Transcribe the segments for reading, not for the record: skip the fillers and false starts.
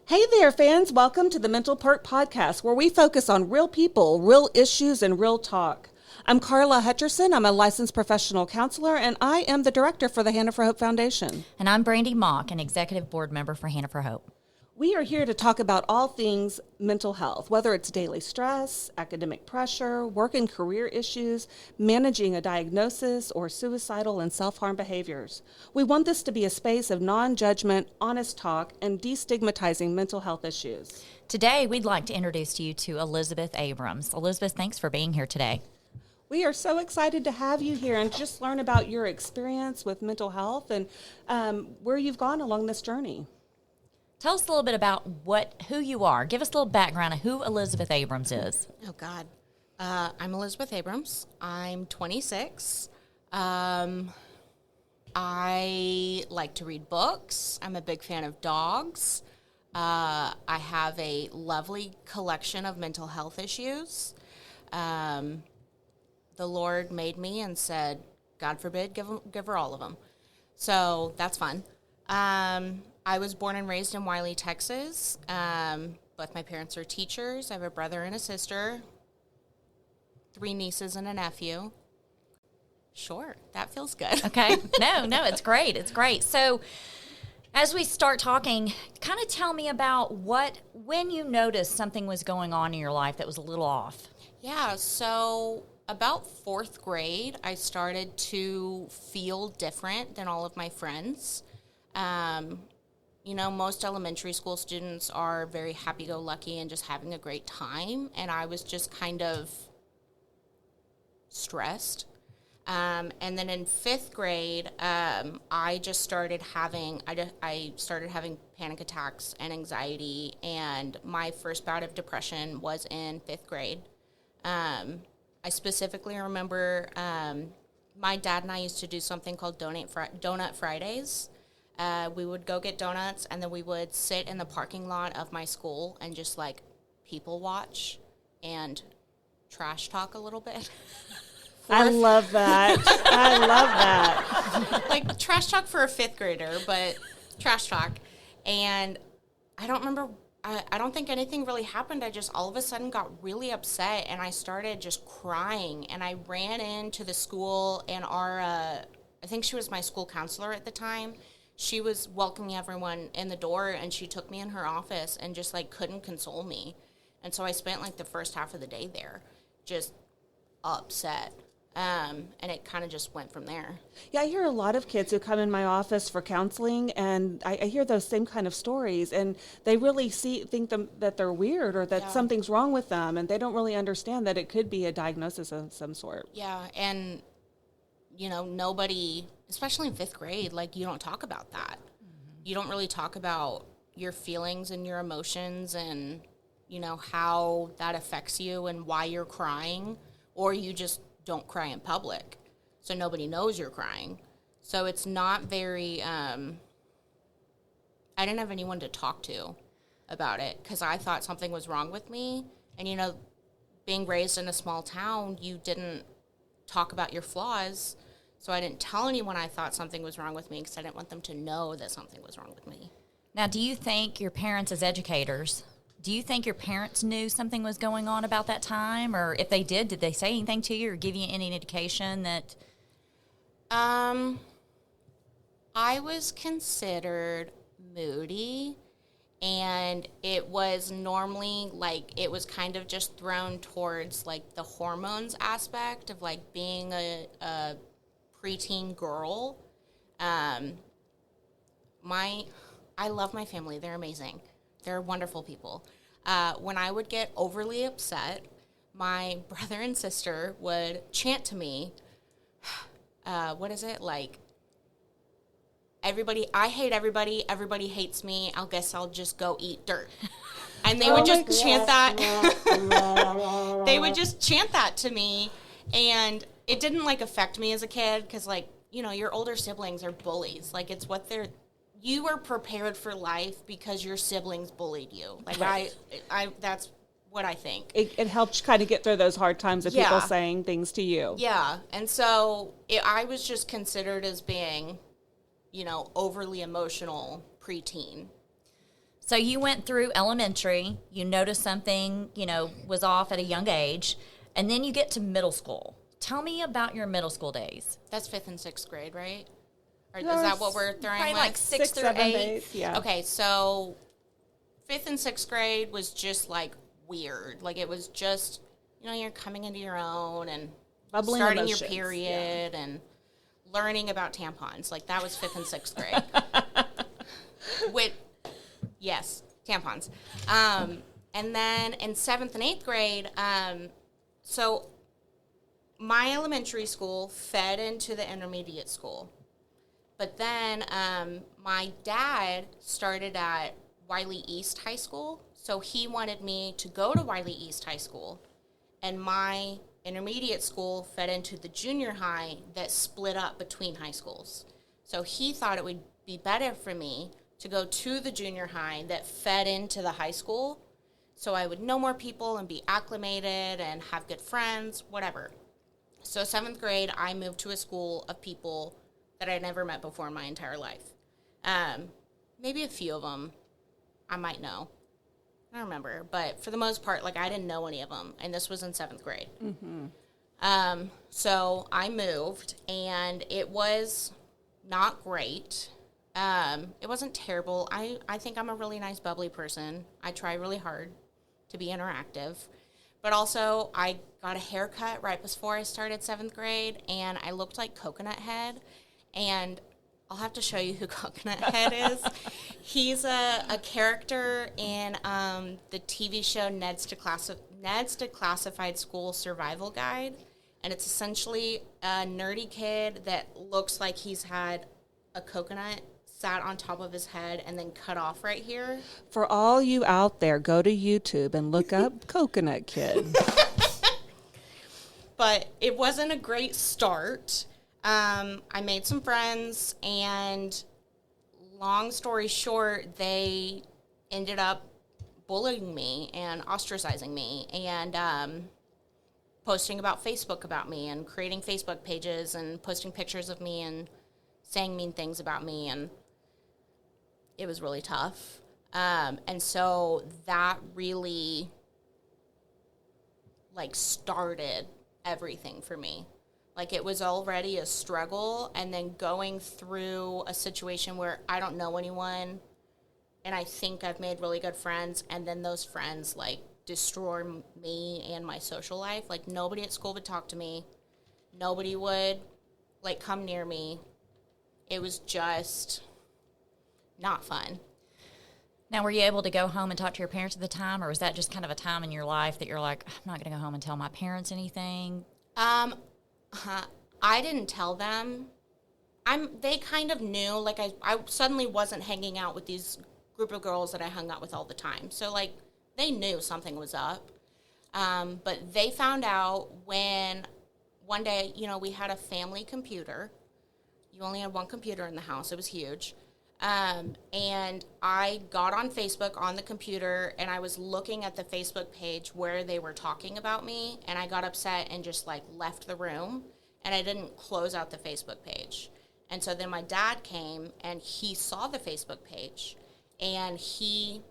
Hey there, fans. Welcome to the Mental Perk podcast, where we focus on real people, real issues, and real talk. I'm Carla Hutcherson. I'm a licensed professional counselor, and I am the director for the Hannah for Hope Foundation. And I'm Brandy Mock, an executive board member for Hannah for Hope. We are here to talk about all things mental health, whether it's daily stress, academic pressure, work and career issues, managing a diagnosis, or suicidal and self-harm behaviors. We want this to be a space of non-judgment, honest talk, and destigmatizing mental health issues. Today, we'd like to introduce you to Elizabeth Abrams. Elizabeth, thanks for being here today. We are so excited to have you here and just learn about your experience with mental health and where you've gone along this journey. Tell us a little bit about who you are. Give us a little background of who Elizabeth Abrams is. Oh, God. I'm Elizabeth Abrams. I'm 26. I like to read books. I'm a big fan of dogs. I have a lovely collection of mental health issues. The Lord made me and said, God forbid, give her all of them. So that's fun. I was born and raised in Wiley, Texas. Both my parents are teachers. I have a brother and a sister, 3 nieces and a nephew. Sure, that feels good. Okay. No, it's great. It's great. So as we start talking, kind of tell me about when you noticed something was going on in your life that was a little off. Yeah, so about 4th grade, I started to feel different than all of my friends. Most elementary school students are very happy-go-lucky and just having a great time, and I was just kind of stressed. And then in 5th grade, I started having panic attacks and anxiety, and my first bout of depression was in 5th grade. I specifically remember my dad and I used to do something called Donut Fridays. We would go get donuts, and then we would sit in the parking lot of my school and just, people watch and trash talk a little bit. I love that. Trash talk for a 5th grader, but trash talk. And I don't remember, I don't think anything really happened. I just all of a sudden got really upset, and I started just crying. And I ran into the school, and I think she was my school counselor at the time. She was welcoming everyone in the door, and she took me in her office and just, couldn't console me. And so I spent, the first half of the day there just upset. And it kind of just went from there. Yeah, I hear a lot of kids who come in my office for counseling, and I hear those same kind of stories, and they really think that they're weird or that something's wrong with them, and they don't really understand that it could be a diagnosis of some sort. Yeah, and, nobody, especially in 5th grade, you don't talk about that. Mm-hmm. You don't really talk about your feelings and your emotions and, how that affects you and why you're crying, or you just don't cry in public, so nobody knows you're crying. So it's not very, I didn't have anyone to talk to about it because I thought something was wrong with me. And, being raised in a small town, you didn't talk about your flaws, so I didn't tell anyone I thought something was wrong with me because I didn't want them to know that something was wrong with me. Now, do you think your parents as educators, do you think your parents knew something was going on about that time? Or if they did they say anything to you or give you any indication that? I was considered moody, and it was normally, it was kind of just thrown towards, the hormones aspect of, being a preteen girl. I love my family. They're amazing. They're wonderful people. When I would get overly upset, my brother and sister would chant to me, what is it, everybody, I hate everybody, everybody hates me, I guess I'll just go eat dirt. And they would just chant that. They would just chant that to me, and it didn't, affect me as a kid, because, your older siblings are bullies. it's what they're... You are prepared for life because your siblings bullied you. Right. I that's what I think. It helped kind of get through those hard times of people saying things to you. Yeah, and so I was just considered as being, overly emotional preteen. So you went through elementary, you noticed something, was off at a young age, and then you get to middle school. Tell me about your middle school days. That's 5th and 6th grade, right? Or No, is that what we're throwing Probably with? like 6 through 7, 8. Yeah. Okay, so 5th and 6th grade was just like weird. Like it was just, you're coming into your own and Bubbling starting emotions, your period and learning about tampons. Like that was 5th and 6th grade. Yes, tampons. And then in 7th and 8th grade, so my elementary school fed into the intermediate school. But then my dad started at Wiley East High School, so he wanted me to go to Wiley East High School. And my intermediate school fed into the junior high that split up between high schools. So he thought it would be better for me to go to the junior high that fed into the high school so I would know more people and be acclimated and have good friends, whatever. So 7th grade, I moved to a school of people that I'd never met before in my entire life. Maybe a few of them I might know. I don't remember. But for the most part, I didn't know any of them. And this was in 7th grade. Mm-hmm. So I moved, and it was not great. It wasn't terrible. I think I'm a really nice, bubbly person. I try really hard to be interactive. But also, I got a haircut right before I started 7th grade, and I looked like Coconut Head. And I'll have to show you who Coconut Head is. He's a character in the TV show Ned's Declassified School Survival Guide. And it's essentially a nerdy kid that looks like he's had a coconut sat on top of his head and then cut off right here. For all you out there, go to YouTube and look up Coconut Kid. But it wasn't a great start. I made some friends, and long story short, they ended up bullying me and ostracizing me and posting about Facebook about me and creating Facebook pages and posting pictures of me and saying mean things about me, and it was really tough. And so that really, started everything for me. It was already a struggle, and then going through a situation where I don't know anyone, and I think I've made really good friends, and then those friends, destroy me and my social life. Nobody at school would talk to me. Nobody would, come near me. It was just not fun. Now, were you able to go home and talk to your parents at the time, or was that just kind of a time in your life that you're like, I'm not going to go home and tell my parents anything? I didn't tell them. They kind of knew. I suddenly wasn't hanging out with these group of girls that I hung out with all the time. So, they knew something was up. But they found out when one day, we had a family computer. You only had one computer in the house. It was huge. And I got on Facebook on the computer, and I was looking at the Facebook page where they were talking about me, and I got upset and just left the room, and I didn't close out the Facebook page. And so then my dad came, and he saw the Facebook page, and he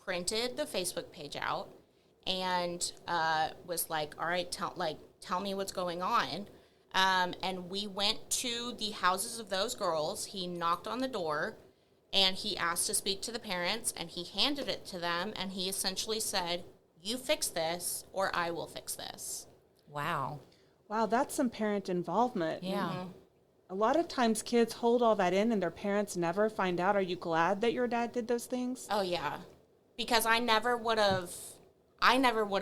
printed the Facebook page out and was like, all right, tell me what's going on. And we went to the houses of those girls. He knocked on the door, and he asked to speak to the parents, and he handed it to them, and he essentially said, you fix this, or I will fix this. Wow. Wow, that's some parent involvement. Yeah. Mm-hmm. A lot of times kids hold all that in, and their parents never find out. Are you glad that your dad did those things? Oh, yeah. Because I never would have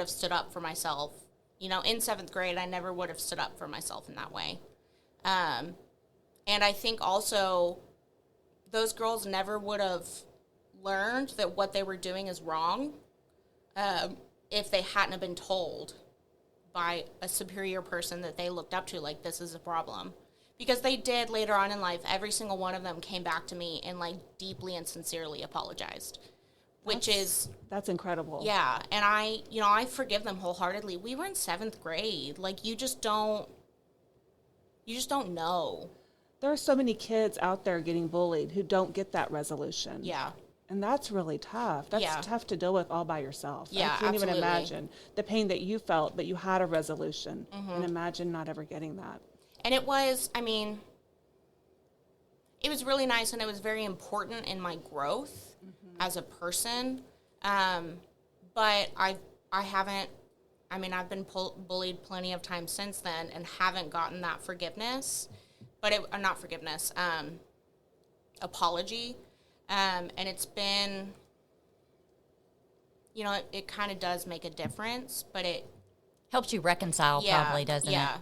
stood up for myself. In 7th grade, I never would have stood up for myself in that way. And I think also those girls never would have learned that what they were doing is wrong if they hadn't have been told by a superior person that they looked up to, this is a problem. Because they did later on in life, every single one of them came back to me and deeply and sincerely apologized. That's incredible. Yeah, and I forgive them wholeheartedly. We were in 7th grade. You just don't know. There are so many kids out there getting bullied who don't get that resolution. Yeah. And that's really tough. That's tough to deal with all by yourself. Yeah, I can't even absolutely. imagine the pain that you felt, but you had a resolution. And imagine not ever getting that. And it was, I mean, it was really nice, and it was very important in my growth as a person. But I haven't, I mean, I've been bullied plenty of times since then and haven't gotten that forgiveness. But not forgiveness, apology. And it's been, you know, it kind of does make a difference, but it Helps you reconcile, probably, doesn't it? Yeah.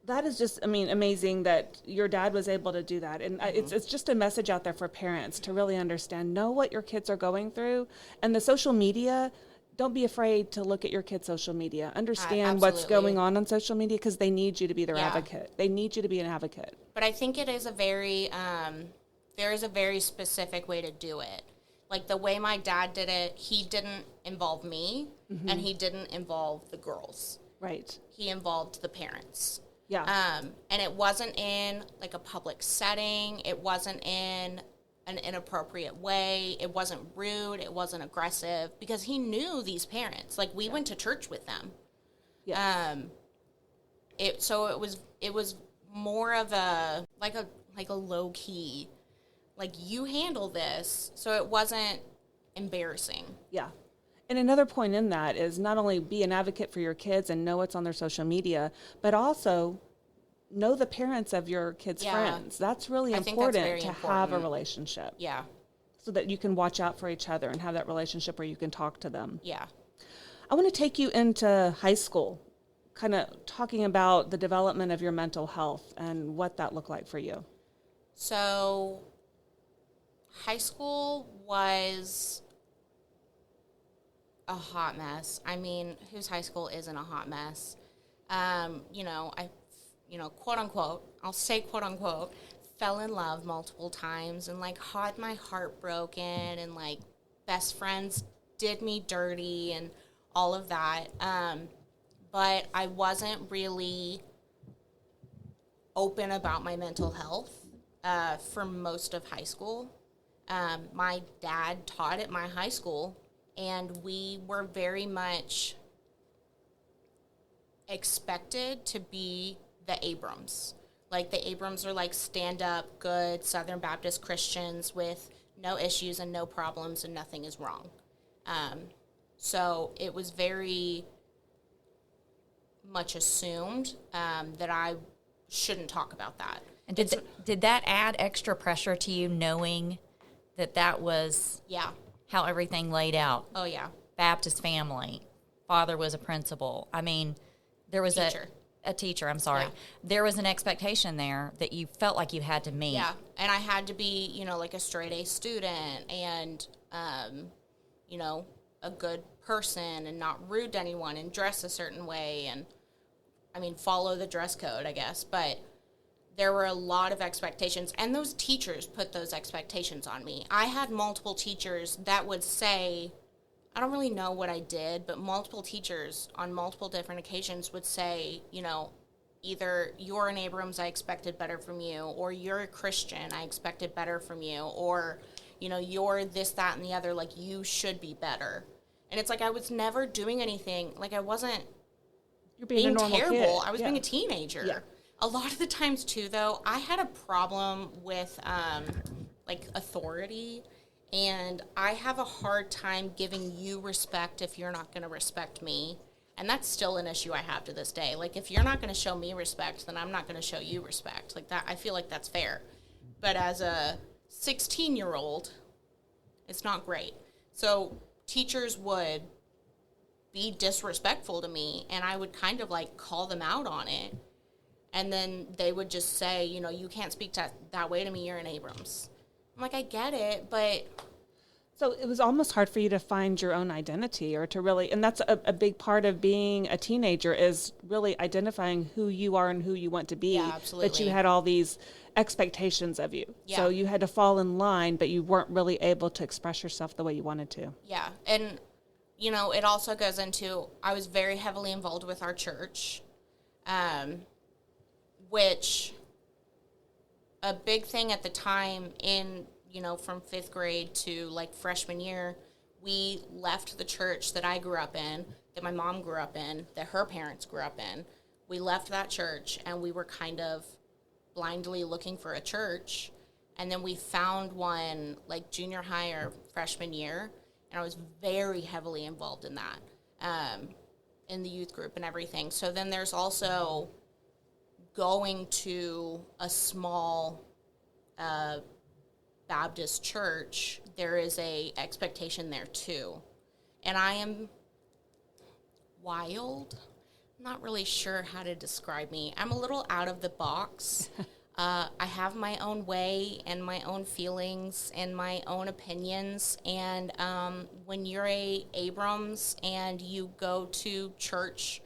That is just, I mean, amazing that your dad was able to do that. And it's just a message out there for parents to really understand, know what your kids are going through. And the social media, don't be afraid to look at your kids' social media. Understand what's Absolutely. going on social media, because they need you to be their Yeah. advocate. They need you to be an advocate. But I think it is a very, there is a very specific way to do it. Like the way my dad did it, he didn't involve me, and he didn't involve the girls. Right. He involved the parents. Yeah. And it wasn't in like a public setting. It wasn't in an inappropriate way. It wasn't rude. It wasn't aggressive, because he knew these parents. Like we went to church with them. Yes. So it was more of a low key, like you handle this. So it wasn't embarrassing. Yeah. And another point in that is not only be an advocate for your kids and know what's on their social media, but also know the parents of your kids' Yeah. friends. That's really I think that's important very to have a important. relationship, Yeah. so that you can watch out for each other and have that relationship where you can talk to them. Yeah. I want to take you into high school, kind of talking about the development of your mental health and what that looked like for you. So high school was a hot mess. I mean, whose high school isn't a hot mess? Quote unquote, I'll say quote unquote, fell in love multiple times and like had my heart broken, and like best friends did me dirty and all of that. But I wasn't really open about my mental health for most of high school. My dad taught at my high school, and we were very much expected to be the Abrams. Like the Abrams are like stand-up, good Southern Baptist Christians with no issues and no problems and nothing is wrong. So it was very much assumed that I shouldn't talk about that. And did that add extra pressure to you, knowing that was Yeah. how everything laid out? Oh, yeah. Baptist family, father was a principal. I mean, there was Teacher. a teacher, I'm sorry. Yeah. There was an expectation there that you felt like you had to meet. Yeah, and I had to be, like a straight A student and, a good person and not rude to anyone and dress a certain way and, follow the dress code, I guess. But there were a lot of expectations, and those teachers put those expectations on me. I had multiple teachers that would say, I don't really know what I did, but multiple teachers on multiple different occasions would say, either you're an Abrams, I expected better from you, or you're a Christian, I expected better from you, or, you're this, that, and the other, like, you should be better. And it's like I was never doing anything, like I wasn't You're being a normal terrible. kid. I was Yeah. being a teenager. Yeah. A lot of the times, too, though, I had a problem with, authority. And I have a hard time giving you respect if you're not going to respect me. And that's still an issue I have to this day. Like, if you're not going to show me respect, then I'm not going to show you respect. Like, that, I feel like that's fair. But as a 16-year-old, it's not great. So teachers would be disrespectful to me, and I would kind of, like, call them out on it. And then they would just say, you can't speak that way to me, you're an Abrams. I'm like, I get it, but... So it was almost hard for you to find your own identity, or to really, and that's a big part of being a teenager, is really identifying who you are and who you want to be. Yeah, absolutely. That you had all these expectations of you. Yeah. So you had to fall in line, but you weren't really able to express yourself the way you wanted to. Yeah, and, it also goes into, I was very heavily involved with our church, which... a big thing at the time in, from 5th grade to like freshman year, we left the church that I grew up in, that my mom grew up in, that her parents grew up in. We left that church and we were kind of blindly looking for a church. And then we found one like junior high or freshman year. And I was very heavily involved in that, in the youth group and everything. So then there's also going to a small Baptist church. There is a expectation there too. And I am wild. I'm not really sure how to describe me. I'm a little out of the box. I have my own way and my own feelings and my own opinions. And when you're a Abrams and you go to church,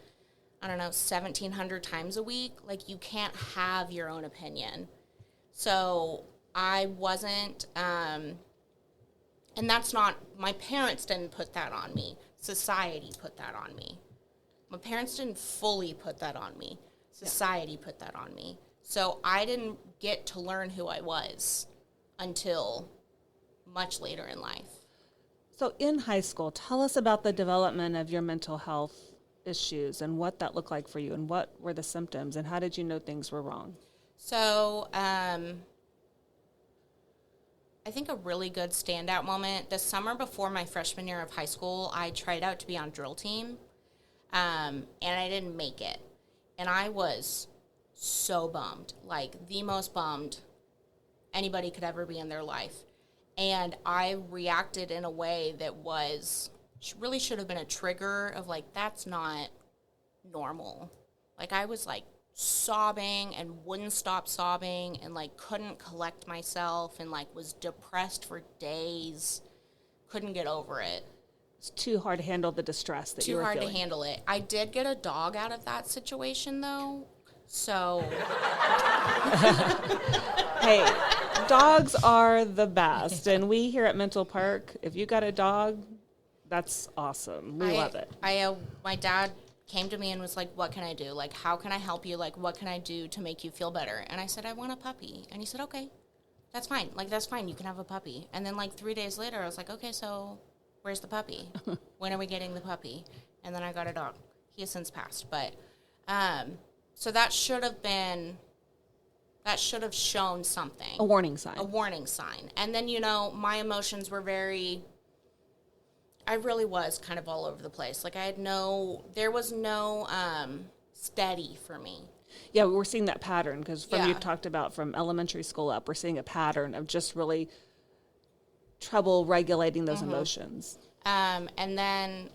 I don't know, 1,700 times a week, like you can't have your own opinion. So I wasn't, and that's not, my parents didn't put that on me. Society put that on me. My parents didn't fully put that on me. Society put that on me. So I didn't get to learn who I was until much later in life. So in high school, tell us about the development of your mental health issues and what that looked like for you and what were the symptoms and how did you know things were wrong? So I think a really good standout moment, the summer before my freshman year of high school, I tried out to be on drill team, and I didn't make it. And I was so bummed, like the most bummed anybody could ever be in their life. And I reacted in a way that really should have been a trigger of like, that's not normal. Like I was like sobbing and wouldn't stop sobbing and like couldn't collect myself and like was depressed for days, couldn't get over it. It's too hard to handle the distress that you were feeling. Too hard to handle it. I did get a dog out of that situation though. So, hey, dogs are the best. And we here at Mental Perk, if you got a dog, that's awesome. We love it. My dad came to me and was like, what can I do? Like, how can I help you? Like, what can I do to make you feel better? And I said, I want a puppy. And he said, okay, that's fine. Like, that's fine. You can have a puppy. And then like 3 days later, I was like, okay, so where's the puppy? When are we getting the puppy? And then I got a dog. He has since passed. But, so that should have shown something. A warning sign. A warning sign. And then, my emotions were I really was kind of all over the place. Like there was no steady for me. Yeah, we're seeing that pattern because you've talked about from elementary school up, we're seeing a pattern of just really trouble regulating those emotions. And then,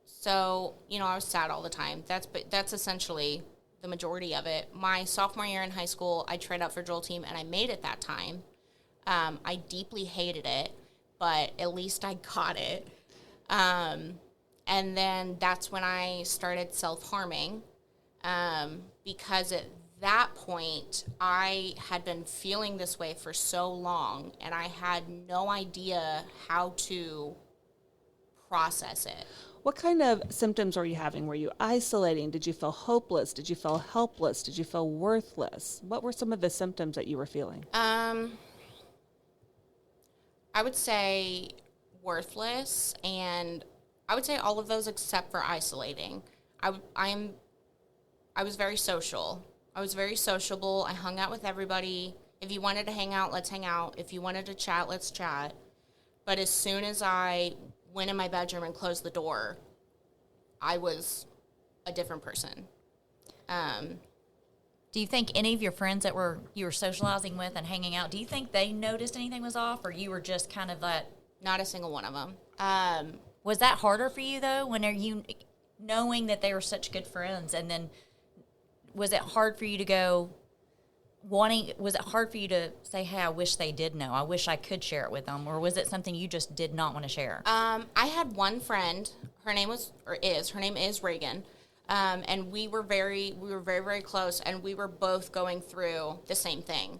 so, I was sad all the time. That's essentially the majority of it. My sophomore year in high school, I tried out for drill team, and I made it that time. I deeply hated it, but at least I got it. And then that's when I started self-harming, because at that point, I had been feeling this way for so long, and I had no idea how to process it. What kind of symptoms were you having? Were you isolating? Did you feel hopeless? Did you feel helpless? Did you feel worthless? What were some of the symptoms that you were feeling? I would say worthless, and I would say all of those except for isolating. I was very social. I was very sociable. I hung out with everybody. If you wanted to hang out, let's hang out. If you wanted to chat, let's chat. But as soon as I went in my bedroom and closed the door, I was a different person. Do you think any of your friends that you were socializing with and hanging out, do you think they noticed anything was off, or you were just kind of that? Not a single one of them. Was that harder for you, though, when you knowing that they were such good friends, and then was it hard for you to go was it hard for you to say, hey, I wish they did know, I wish I could share it with them, or was it something you just did not want to share? I had one friend, her name is Reagan, and we were very, very close, and we were both going through the same thing.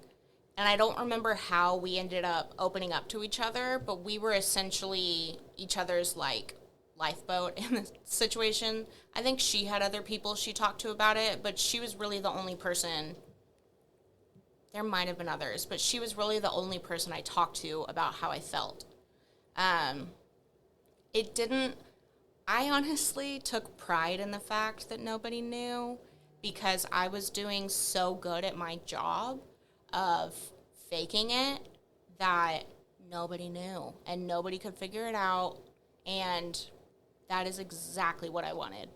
And I don't remember how we ended up opening up to each other, but we were essentially each other's, like, lifeboat in this situation. I think she had other people she talked to about it, but she was really the only person there might have been others, but she was really the only person I talked to about how I felt. It didn't, I honestly took pride in the fact that nobody knew, because I was doing so good at my job of faking it that nobody knew and nobody could figure it out. And that is exactly what I wanted.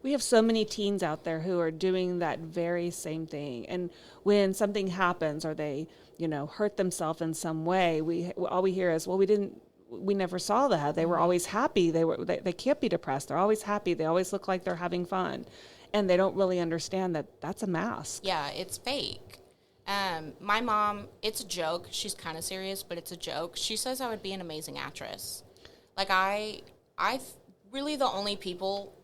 We have so many teens out there who are doing that very same thing. And when something happens or they, hurt themselves in some way, all we hear is, well, we never saw that. They were always happy. They can't be depressed. They're always happy. They always look like they're having fun. And they don't really understand that that's a mask. Yeah, it's fake. My mom, it's a joke. She's kind of serious, but it's a joke. She says I would be an amazing actress. Like, really the only people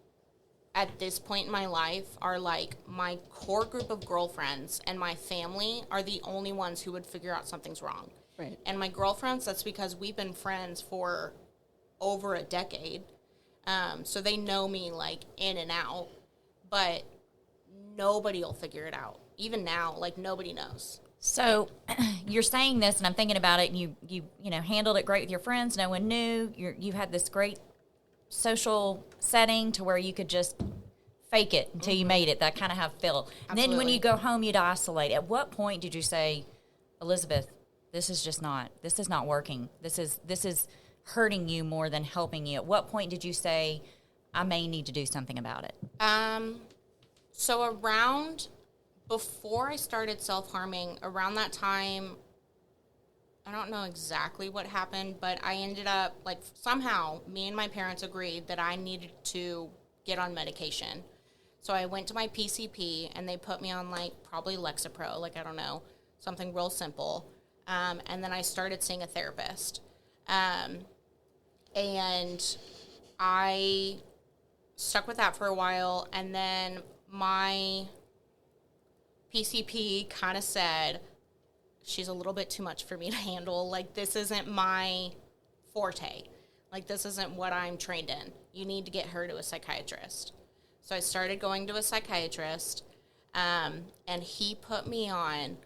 at this point in my life are, like, my core group of girlfriends and my family are the only ones who would figure out something's wrong. Right. And my girlfriends, that's because we've been friends for over a decade. So they know me, like, in and out. But nobody will figure it out. Even now, like, nobody knows. So you're saying this, and I'm thinking about it, and you handled it great with your friends. No one knew. You had this great social setting to where you could just fake it until you made it. That kind of how it felt. And then when you go home, you'd isolate. At what point did you say, Elizabeth, this is not working. This is hurting you more than helping you? At what point did you say, I may need to do something about it? So before I started self-harming, around that time, I don't know exactly what happened, but I ended up, like, somehow, me and my parents agreed that I needed to get on medication. So I went to my PCP, and they put me on, like, probably Lexapro, like, I don't know, something real simple. And then I started seeing a therapist. And I stuck with that for a while, and then my PCP kind of said, she's a little bit too much for me to handle. Like, this isn't my forte. Like, this isn't what I'm trained in. You need to get her to a psychiatrist. So I started going to a psychiatrist, and he put me on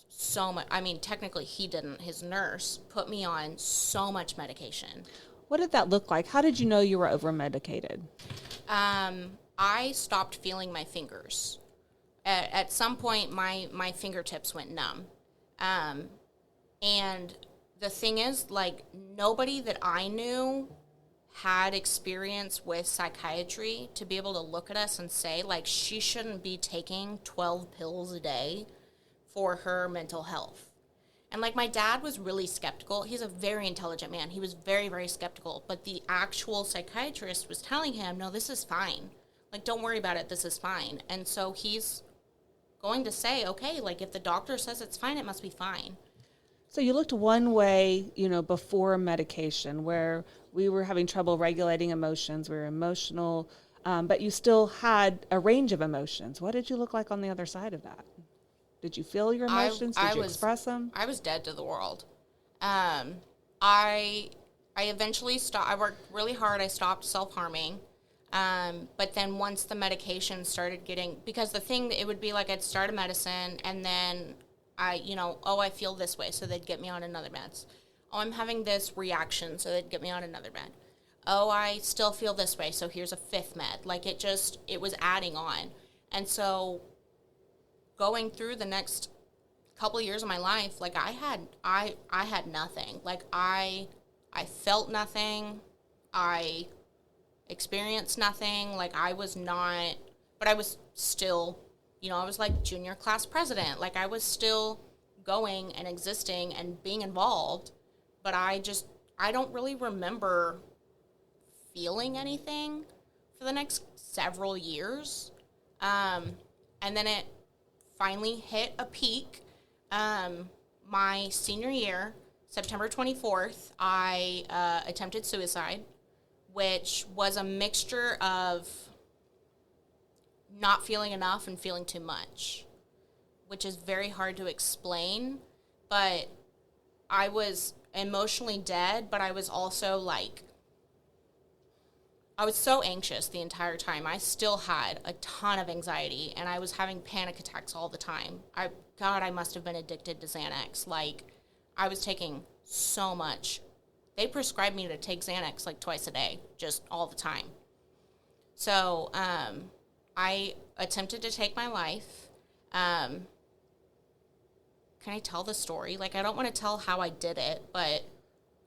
so much. I mean, technically he didn't. His nurse put me on so much medication. What did that look like? How did you know you were over-medicated? I stopped feeling my fingers. At some point, my fingertips went numb. And the thing is, like, nobody that I knew had experience with psychiatry to be able to look at us and say, like, she shouldn't be taking 12 pills a day for her mental health. And, like, my dad was really skeptical. He's a very intelligent man. He was very, very skeptical. But the actual psychiatrist was telling him, no, this is fine. Like, don't worry about it. This is fine. And so he's going to say, okay, like, if the doctor says it's fine, it must be fine. So you looked one way, before medication, where we were having trouble regulating emotions. We were emotional, but you still had a range of emotions. What did you look like on the other side of that? Did you feel your emotions? Did you express them? I was dead to the world. I eventually stopped. I worked really hard. I stopped self-harming. But then once the medication started because the thing, it would be like I'd start a medicine and then I feel this way, so they'd get me on another meds. Oh, I'm having this reaction, so they'd get me on another med. Oh, I still feel this way, so here's a fifth med. Like, it was adding on. And so going through the next couple of years of my life, like, I had nothing. Like, I felt nothing. I experienced nothing. Like, I was not, but I was still, I was like junior class president. Like, I was still going and existing and being involved, but I don't really remember feeling anything for the next several years. And then it finally hit a peak. My senior year, September 24th, I attempted suicide, which was a mixture of not feeling enough and feeling too much, which is very hard to explain. But I was emotionally dead, but I was also, like, I was so anxious the entire time. I still had a ton of anxiety, and I was having panic attacks all the time. I must have been addicted to Xanax. Like, I was taking so much. They prescribed me to take Xanax like twice a day, just all the time. So I attempted to take my life. Can I tell the story? Like, I don't want to tell how I did it, but...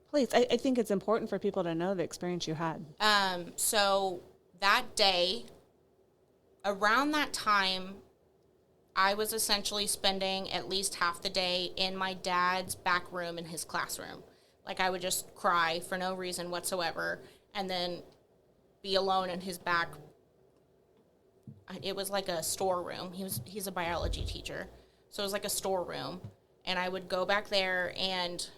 Please, I think it's important for people to know the experience you had. So that day, around that time, I was essentially spending at least half the day in my dad's back room in his classroom. Like, I would just cry for no reason whatsoever, and then be alone in his back. It was like a storeroom. He's a biology teacher, so it was like a storeroom. And I would go back there and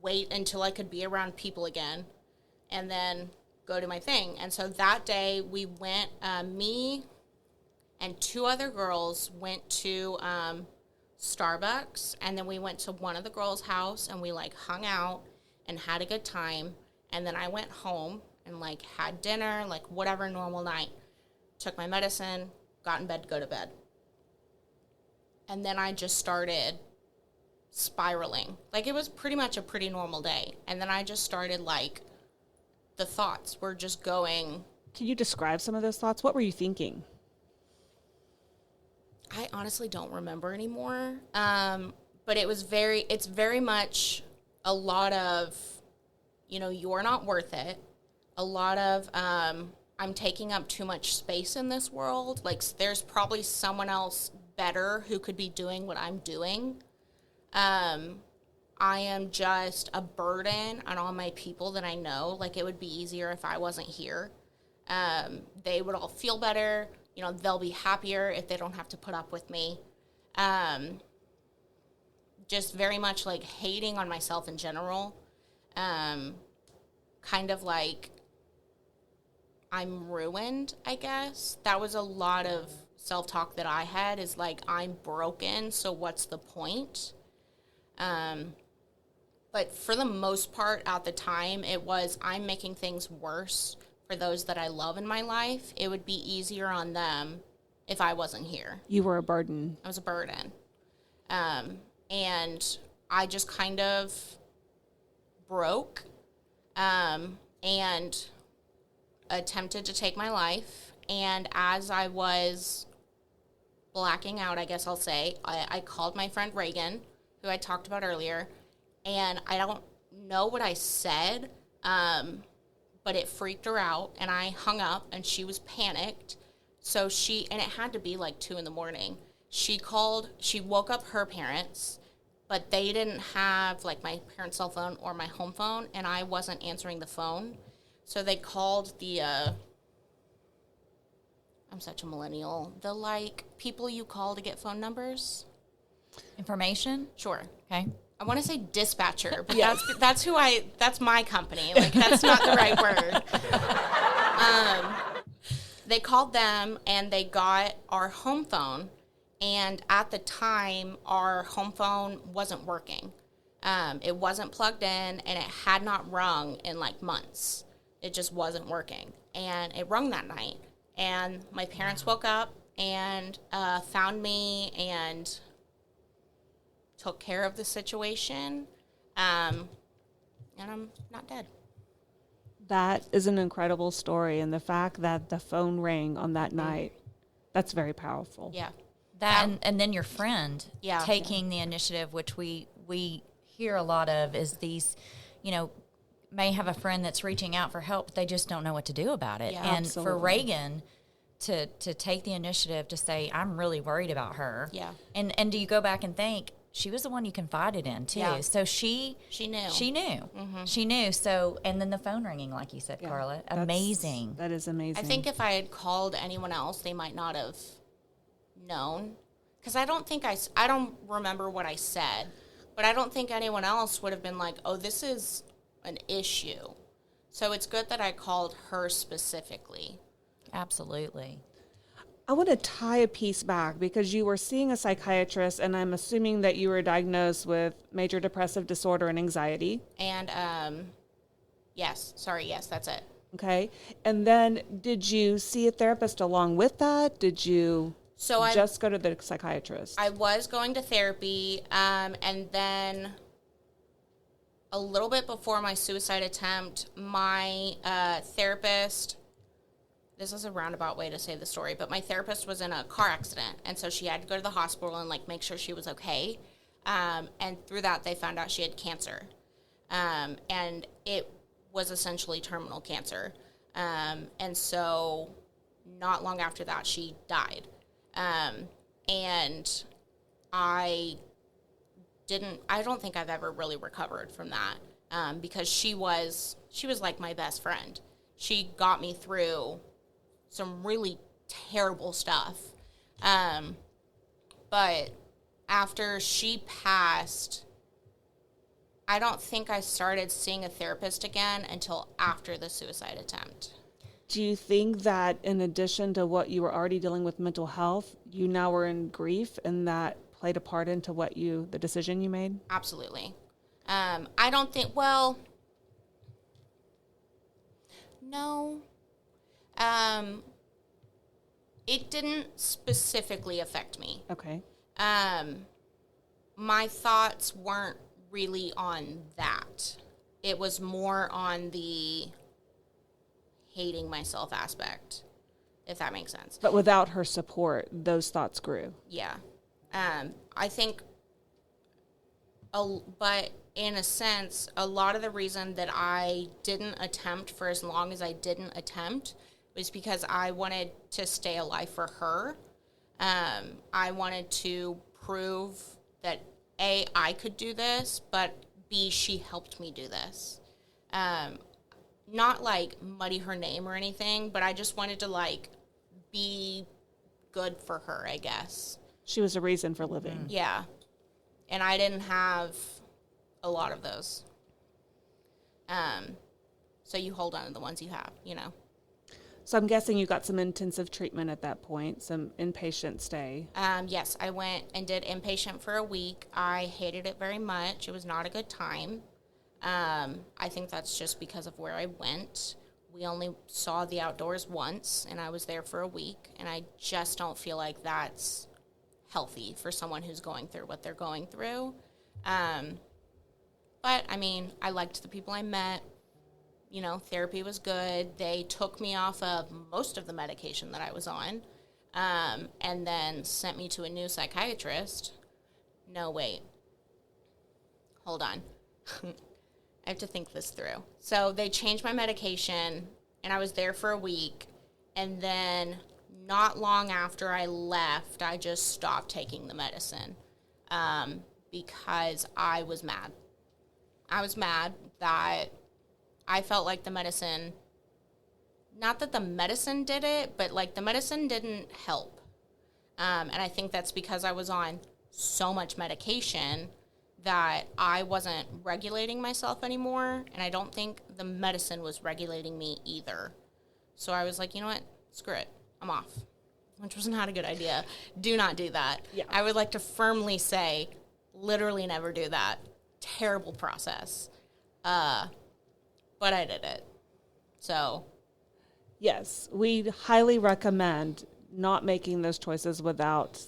wait until I could be around people again, and then go to my thing. And so that day we went, me and two other girls went to Starbucks, and then we went to one of the girls' house, and we like hung out and had a good time. And then I went home and like had dinner, like whatever normal night, took my medicine, got in bed to go to bed. And then I just started spiraling. Like, it was pretty much a pretty normal day. And then I just started, like, the thoughts were just going. Can you describe some of those thoughts? What were you thinking? I honestly don't remember anymore. But it's very much a lot of, you're not worth it. A lot of, I'm taking up too much space in this world. Like, there's probably someone else better who could be doing what I'm doing. I am just a burden on all my people that I know. Like, it would be easier if I wasn't here. They would all feel better. They'll be happier if they don't have to put up with me. Just very much like hating on myself in general. Kind of like I'm ruined, I guess. That was a lot of self-talk that I had, is like, I'm broken, so what's the point? But for the most part at the time, it was, I'm making things worse for those that I love in my life. It would be easier on them if I wasn't here. You were a burden. I was a burden. And I just kind of broke, and attempted to take my life. And as I was blacking out, I guess I'll say, I called my friend Reagan, who I talked about earlier, and I don't know what I said, but it freaked her out, and I hung up, and she was panicked. So and it had to be like 2 a.m. She woke up her parents, but they didn't have like my parents' cell phone or my home phone, and I wasn't answering the phone. So they called I'm such a millennial, the like people you call to get phone numbers. Information? Sure. Okay. I want to say dispatcher, but Yes. that's my company. Like, that's not the right word. They called them, and they got our home phone. And at the time, our home phone wasn't working. It wasn't plugged in, and it had not rung in like months. It just wasn't working. And it rung that night. And my parents woke up and found me and took care of the situation, and I'm not dead. That is an incredible story, and the fact that the phone rang on that night, that's very powerful. Yeah. That and then your friend taking Yeah. the initiative, which we hear a lot of, is these, may have a friend that's reaching out for help, but they just don't know what to do about it. Yeah, and absolutely. for Reagan to take the initiative to say, I'm really worried about her. Yeah. And do you go back and think, she was the one you confided in too. Yeah. So she knew. She knew. Mm-hmm. She knew. So, and then the phone ringing, like you said, Yeah, Carla, that's- amazing. That is amazing. I think if I had called anyone else, they might not have known. Because I don't remember what I said, but I don't think anyone else would have been like, oh, this is an issue. So it's good that I called her specifically. Absolutely. I want to tie a piece back because you were seeing a psychiatrist, and I'm assuming that you were diagnosed with major depressive disorder and anxiety. And, yes, that's it. Okay. And then did you see a therapist along with that? Did you just go to the psychiatrist? I was going to therapy, and then a little bit before my suicide attempt, my therapist, this is a roundabout way to say the story, but my therapist was in a car accident, and so she had to go to the hospital and like make sure she was okay. And through that, they found out she had cancer, and it was essentially terminal cancer. And so not long after that, she died. And I don't think I've ever really recovered from that, because she was like my best friend. She got me through some really terrible stuff. But after she passed, I don't think I started seeing a therapist again until after the suicide attempt. Do you think that in addition to what you were already dealing with mental health, you now were in grief and that played a part into the decision you made? Absolutely. I don't think, well, no. It didn't specifically affect me. Okay. My thoughts weren't really on that. It was more on the hating myself aspect, if that makes sense. But without her support, those thoughts grew. Yeah. I think, but in a sense, a lot of the reason that I didn't attempt for as long as I didn't attempt was because I wanted to stay alive for her. I wanted to prove that A, I could do this, but B, she helped me do this. Not like muddy her name or anything, but I just wanted to like be good for her, I guess. She was a reason for living. Yeah. And I didn't have a lot of those. So you hold on to the ones you have, you know. So I'm guessing you got some intensive treatment at that point, some inpatient stay. Yes, I went and did inpatient for a week. I hated it very much. It was not a good time. I think that's just because of where I went. We only saw the outdoors once, and I was there for a week, and I just don't feel like that's healthy for someone who's going through what they're going through. But, I mean, I liked the people I met. You know, therapy was good. They took me off of most of the medication that I was on, and then sent me to a new psychiatrist. No, wait. Hold on. I have to think this through. So they changed my medication, and I was there for a week, and then not long after I left, I just stopped taking the medicine, because I was mad. I was mad that I felt like the medicine, not that the medicine did it, but like the medicine didn't help. And I think that's because I was on so much medication that I wasn't regulating myself anymore. And I don't think the medicine was regulating me either. So I was like, you know what? Screw it. I'm off. Which was not a good idea. Do not do that. Yeah. I would like to firmly say, literally never do that. Terrible process. But I did it. So. Yes, we highly recommend not making those choices without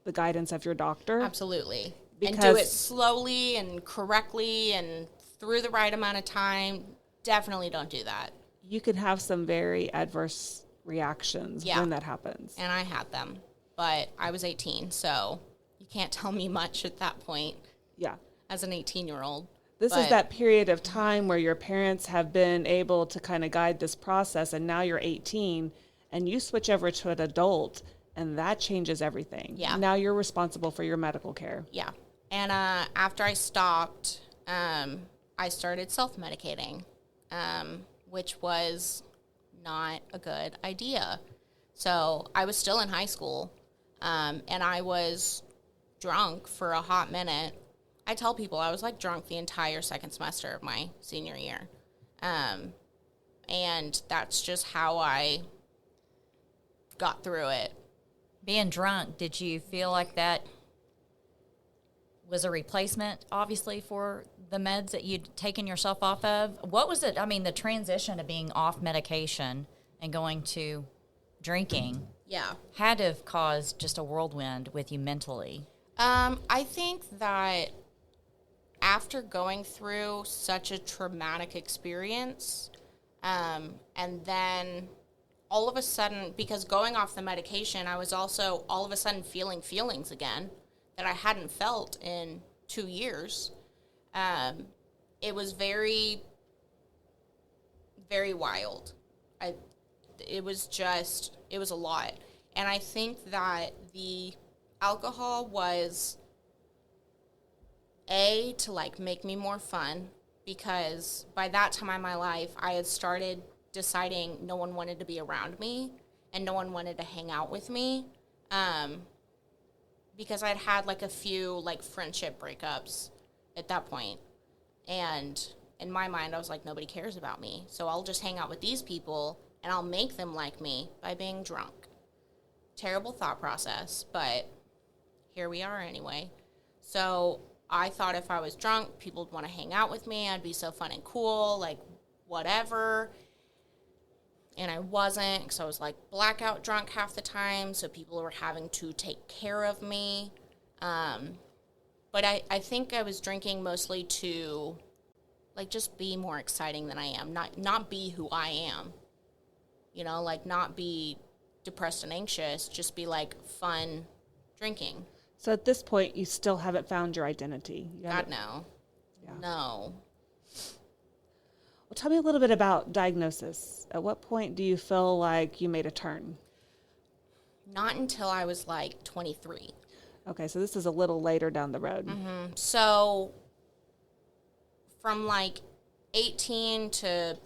the guidance of your doctor. Absolutely. Because and do it slowly and correctly and through the right amount of time. Definitely don't do that. You can have some very adverse reactions when that happens. And I had them. But I was 18, so you can't tell me much at that point. Yeah. As an 18-year-old. This is that period of time where your parents have been able to kind of guide this process, and now you're 18, and you switch over to an adult, and that changes everything. Yeah. Now you're responsible for your medical care. Yeah. And after I stopped, I started self-medicating, which was not a good idea. So I was still in high school, and I was drunk for a hot minute. I tell people I was like drunk the entire second semester of my senior year. And that's just how I got through it. Being drunk, did you feel like that was a replacement, obviously, for the meds that you'd taken yourself off of, what was it? I mean, the transition to being off medication and going to drinking Yeah. had to have caused just a whirlwind with you mentally. I think that after going through such a traumatic experience, and then all of a sudden, because going off the medication, I was also all of a sudden feeling feelings again that I hadn't felt in 2 years. It was very, very wild. It was a lot. And I think that the alcohol was, to like make me more fun, because by that time in my life, I had started deciding no one wanted to be around me and no one wanted to hang out with me. Because I'd had like a few like friendship breakups at that point. And in my mind, I was like, nobody cares about me. So I'll just hang out with these people and I'll make them like me by being drunk. Terrible thought process, but here we are anyway. So I thought if I was drunk, people would want to hang out with me. I'd be so fun and cool, like whatever. And I wasn't, because I was like blackout drunk half the time, so people were having to take care of me. But I think I was drinking mostly to like just be more exciting than I am, not be who I am. You know, like not be depressed and anxious, just be like fun drinking. So at this point, you still haven't found your identity. God, no. Yeah. No. Well, tell me a little bit about diagnosis. At what point do you feel like you made a turn? Not until I was like 23. Okay, so this is a little later down the road. Mm-hmm. So from like 18 to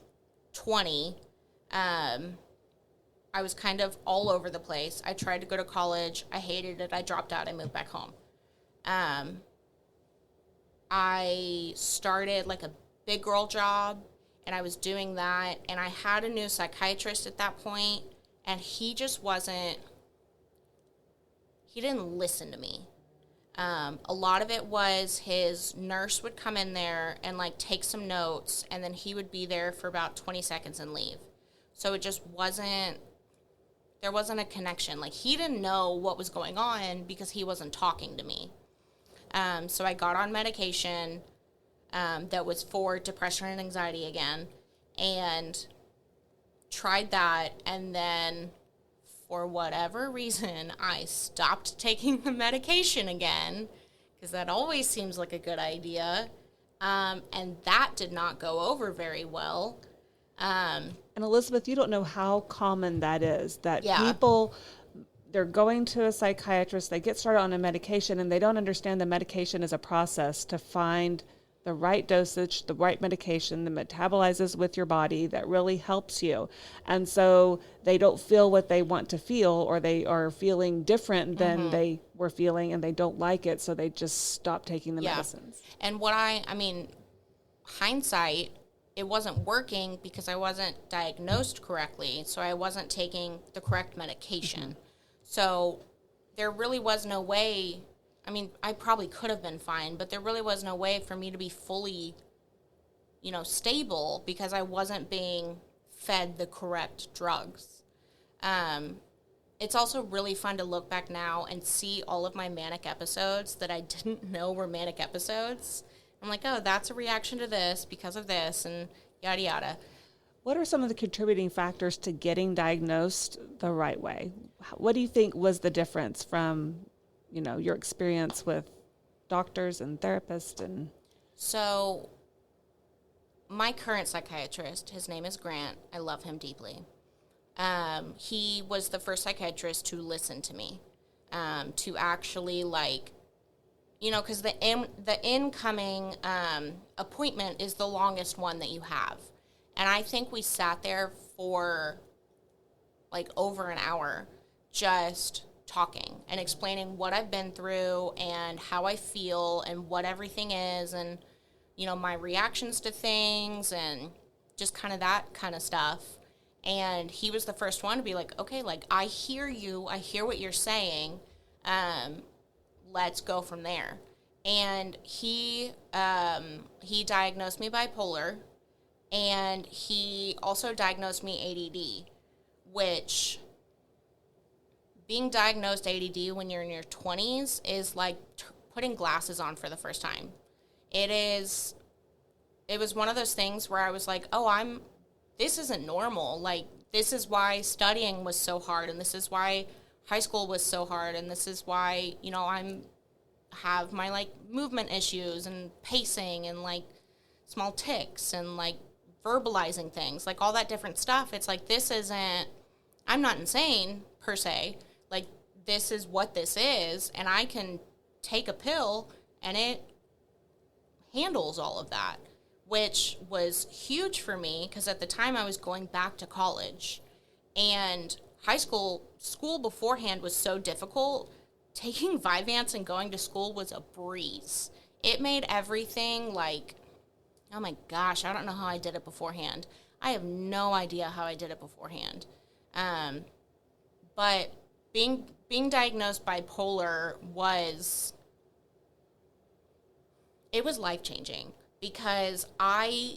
20, I was kind of all over the place. I tried to go to college. I hated it. I dropped out. I moved back home. I started like a big girl job, and I was doing that. And I had a new psychiatrist at that point, and he just wasn't, he didn't listen to me. A lot of it was his nurse would come in there and like take some notes, and then he would be there for about 20 seconds and leave. So it just wasn't, there wasn't a connection. Like he didn't know what was going on because he wasn't talking to me. So I got on medication that was for depression and anxiety again, and tried that, and then for whatever reason, I stopped taking the medication again, because that always seems like a good idea. And that did not go over very well. And Elizabeth, you don't know how common that is, that Yeah. people, they're going to a psychiatrist, they get started on a medication, and they don't understand the medication is a process to find the right dosage, the right medication that metabolizes with your body that really helps you. And so they don't feel what they want to feel, or they are feeling different than they were feeling, and they don't like it, so they just stop taking the medicines. And what I mean, hindsight, it wasn't working because I wasn't diagnosed correctly, so I wasn't taking the correct medication. So there really was no way, I mean, I probably could have been fine, but there really was no way for me to be fully, stable, because I wasn't being fed the correct drugs. It's also really fun to look back now and see all of my manic episodes that I didn't know were manic episodes. I'm like, oh, that's a reaction to this because of this, and yada, yada. What are some of the contributing factors to getting diagnosed the right way? What do you think was the difference from, your experience with doctors and therapists? And So my current psychiatrist, his name is Grant. I love him deeply. He was the first psychiatrist to listen to me, to actually because the incoming appointment is the longest one that you have. And I think we sat there for over an hour just talking and explaining what I've been through and how I feel and what everything is, and, my reactions to things, and just kind of that kind of stuff. And he was the first one to be like, okay, I hear you. I hear what you're saying. Let's go from there. And he diagnosed me bipolar, and he also diagnosed me ADD, which being diagnosed ADD when you're in your 20s is like putting glasses on for the first time. It was one of those things where I was like, oh, this isn't normal. Like, this is why studying was so hard, and this is why high school was so hard, and this is why, have my, like, movement issues and pacing and, like, small tics and, like, verbalizing things, like, all that different stuff. It's like, I'm not insane, per se. Like, this is what this is, and I can take a pill, and it handles all of that, which was huge for me, because at the time I was going back to college, and school beforehand was so difficult. Taking Vyvanse and going to school was a breeze. It made everything like, oh my gosh, I don't know how I did it beforehand. I have no idea how I did it beforehand. But being diagnosed bipolar was life-changing, because I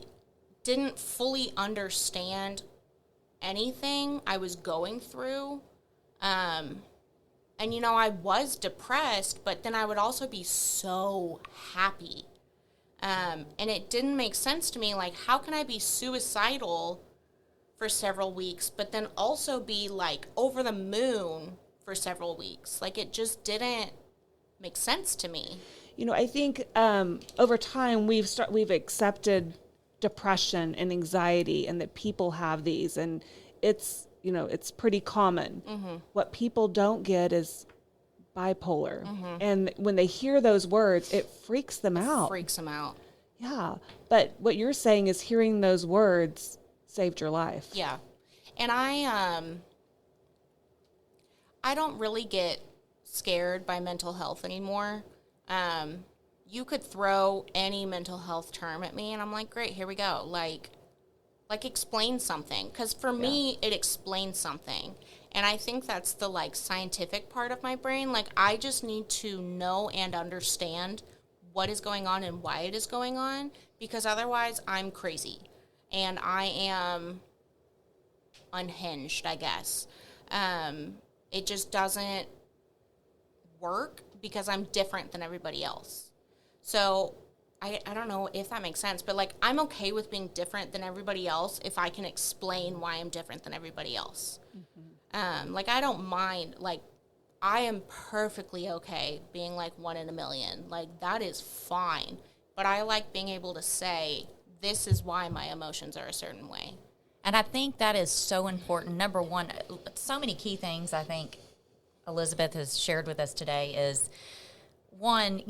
didn't fully understand anything I was going through. And, I was depressed, but then I would also be so happy. And it didn't make sense to me, like, how can I be suicidal for several weeks, but then also be, like, over the moon for several weeks? Like, it just didn't make sense to me. I think over time we've accepted depression and anxiety, and that people have these, and it's pretty common. Mm-hmm. What people don't get is bipolar. Mm-hmm. And when they hear those words, it freaks them out. Yeah. But what you're saying is hearing those words saved your life. Yeah. And I don't really get scared by mental health anymore. You could throw any mental health term at me, and I'm like, great, here we go. Like explain something. Because for me, it explains something. And I think that's the, like, scientific part of my brain. Like, I just need to know and understand what is going on and why it is going on, because otherwise I'm crazy. And I am unhinged, I guess. It just doesn't work because I'm different than everybody else. So I don't know if that makes sense, but, like, I'm okay with being different than everybody else if I can explain why I'm different than everybody else. Mm-hmm. Like, I don't mind. Like, I am perfectly okay being, like, 1 in a million. Like, that is fine. But I like being able to say, this is why my emotions are a certain way. And I think that is so important. Number one, so many key things I think Elizabeth has shared with us today is, one,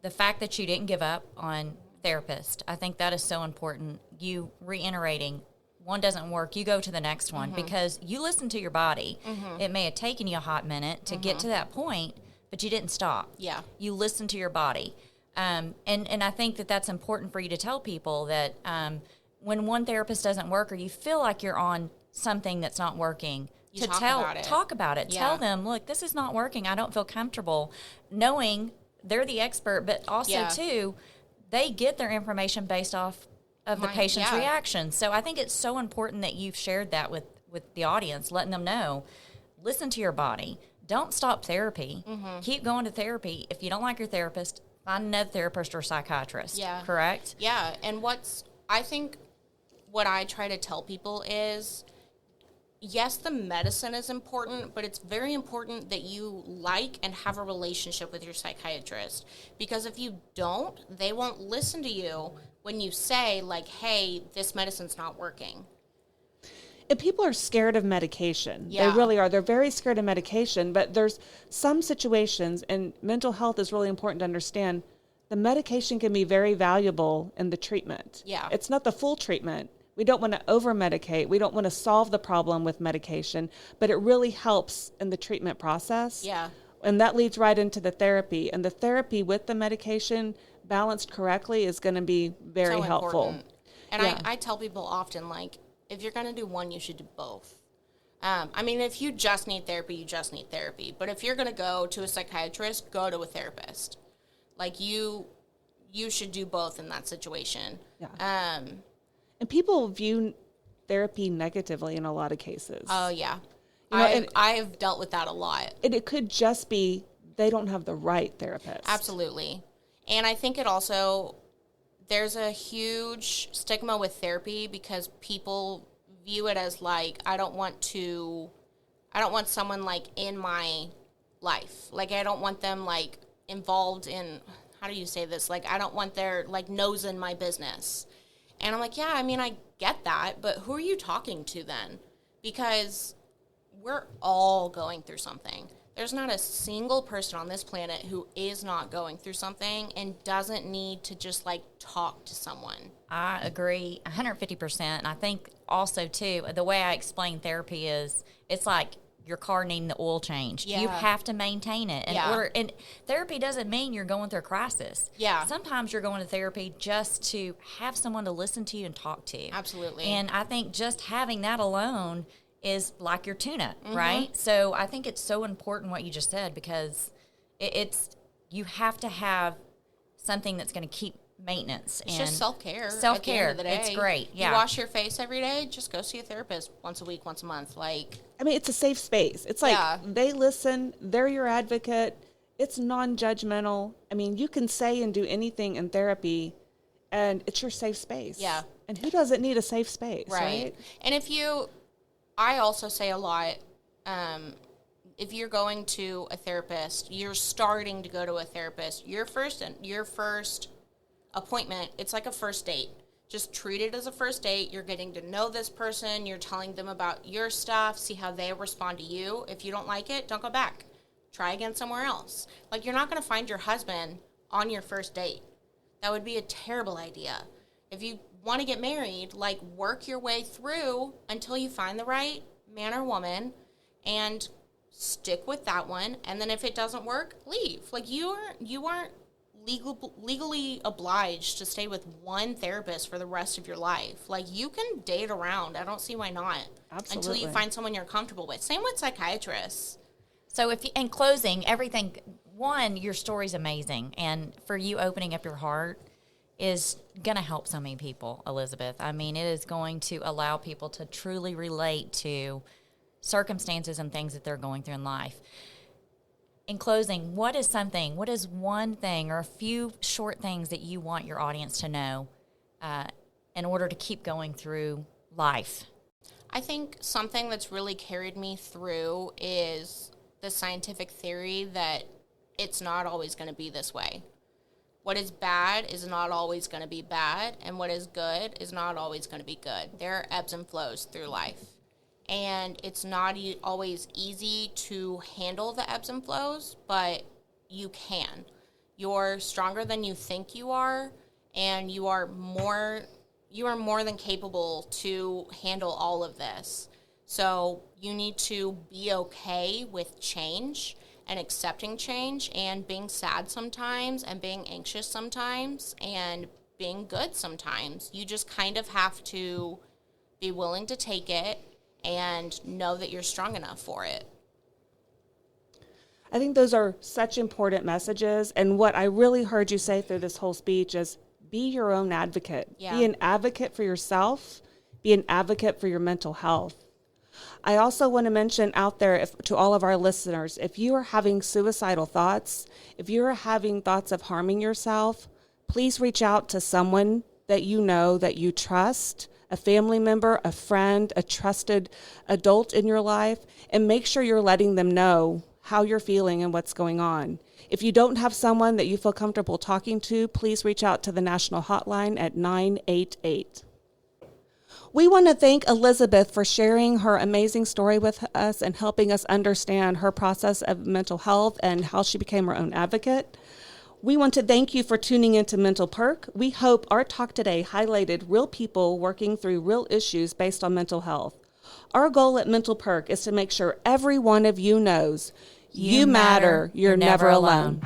the fact that you didn't give up on therapist. I think that is so important. You reiterating, one doesn't work, you go to the next one, because you listen to your body. Mm-hmm. It may have taken you a hot minute to get to that point, but you didn't stop. Yeah. You listen to your body. And I think that that's important for you to tell people that when one therapist doesn't work, or you feel like you're on something that's not working, talk about it. Yeah. Tell them, look, this is not working. I don't feel comfortable, knowing they're the expert, but also, too, they get their information based off of the patient's reaction. So I think it's so important that you've shared that with the audience, letting them know, listen to your body. Don't stop therapy. Mm-hmm. Keep going to therapy. If you don't like your therapist, find another therapist or psychiatrist. Yeah. Correct? Yeah. And I think what I try to tell people is, yes, the medicine is important, but it's very important that you like and have a relationship with your psychiatrist. Because if you don't, they won't listen to you when you say, like, hey, this medicine's not working. And people are scared of medication. Yeah. They really are. They're very scared of medication, but there's some situations, and mental health is really important to understand, the medication can be very valuable in the treatment. Yeah. It's not the full treatment. We don't want to over-medicate. We don't want to solve the problem with medication, but it really helps in the treatment process. Yeah. And that leads right into the therapy. And the therapy with the medication balanced correctly is going to be very helpful. Important. And I tell people often, like, if you're going to do one, you should do both. I mean, if you just need therapy, you just need therapy. But if you're going to go to a psychiatrist, go to a therapist. Like you should do both in that situation. Yeah. And people view therapy negatively in a lot of cases. Oh yeah. You know, I've dealt with that a lot. And it could just be they don't have the right therapist. Absolutely. And I think there's a huge stigma with therapy because people view it as like, I don't want someone like in my life. Like I don't want them like involved in, how do you say this? Like I don't want their like nose in my business. And I'm like, yeah, I mean, I get that, but who are you talking to then? Because we're all going through something. There's not a single person on this planet who is not going through something and doesn't need to just like talk to someone. I agree 150%. And I think also too, the way I explain therapy is it's like your car needing the oil change. Yeah. You have to maintain it. And therapy doesn't mean you're going through a crisis. Yeah. Sometimes you're going to therapy just to have someone to listen to you and talk to. Absolutely. And I think just having that alone is like your tuna, right? So I think it's so important what you just said because you have to have something that's going to keep maintenance. It's and just self-care. Self-care. At the end of the day. It's great. Yeah. You wash your face every day, just go see a therapist once a week, once a month. Like, I mean, it's a safe space. It's like Yeah. they listen, they're your advocate. It's non-judgmental. I mean, you can say and do anything in therapy and it's your safe space. Yeah. And who doesn't need a safe space, right? And I also say a lot, if you're going to a therapist, you're starting to go to a therapist, your first appointment, it's like a first date. Just treat it as a first date. You're getting to know this person. You're telling them about your stuff, see how they respond to you. If you don't like it, don't go back. Try again somewhere else. Like, you're not going to find your husband on your first date. That would be a terrible idea. If you want to get married, like, work your way through until you find the right man or woman and stick with that one. And then if it doesn't work, leave. Like, you aren't legally obliged to stay with one therapist for the rest of your life. Like, you can date around. I don't see why not. Absolutely. Until you find someone you're comfortable with. Same with psychiatrists. So in closing, your story's amazing. And for you opening up your heart is going to help so many people, Elizabeth. I mean, it is going to allow people to truly relate to circumstances and things that they're going through in life. In closing, what is one thing or a few short things that you want your audience to know in order to keep going through life? I think something that's really carried me through is the scientific theory that it's not always going to be this way. What is bad is not always going to be bad, and what is good is not always going to be good. There are ebbs and flows through life, and it's not always easy to handle the ebbs and flows, but you can. You're stronger than you think you are, and you are more than capable to handle all of this. So you need to be okay with change and accepting change and being sad sometimes and being anxious sometimes and being good sometimes. You just kind of have to be willing to take it and know that you're strong enough for it. I think those are such important messages. And what I really heard you say through this whole speech is be your own advocate. Yeah. Be an advocate for yourself. Be an advocate for your mental health. I also want to mention out there to all of our listeners, if you are having suicidal thoughts, if you are having thoughts of harming yourself, please reach out to someone that you know, that you trust, a family member, a friend, a trusted adult in your life, and make sure you're letting them know how you're feeling and what's going on. If you don't have someone that you feel comfortable talking to, please reach out to the national hotline at 988. We want to thank Elizabeth for sharing her amazing story with us and helping us understand her process of mental health and how she became her own advocate. We want to thank you for tuning into Mental Perk. We hope our talk today highlighted real people working through real issues based on mental health. Our goal at Mental Perk is to make sure every one of you knows you matter. You're never alone.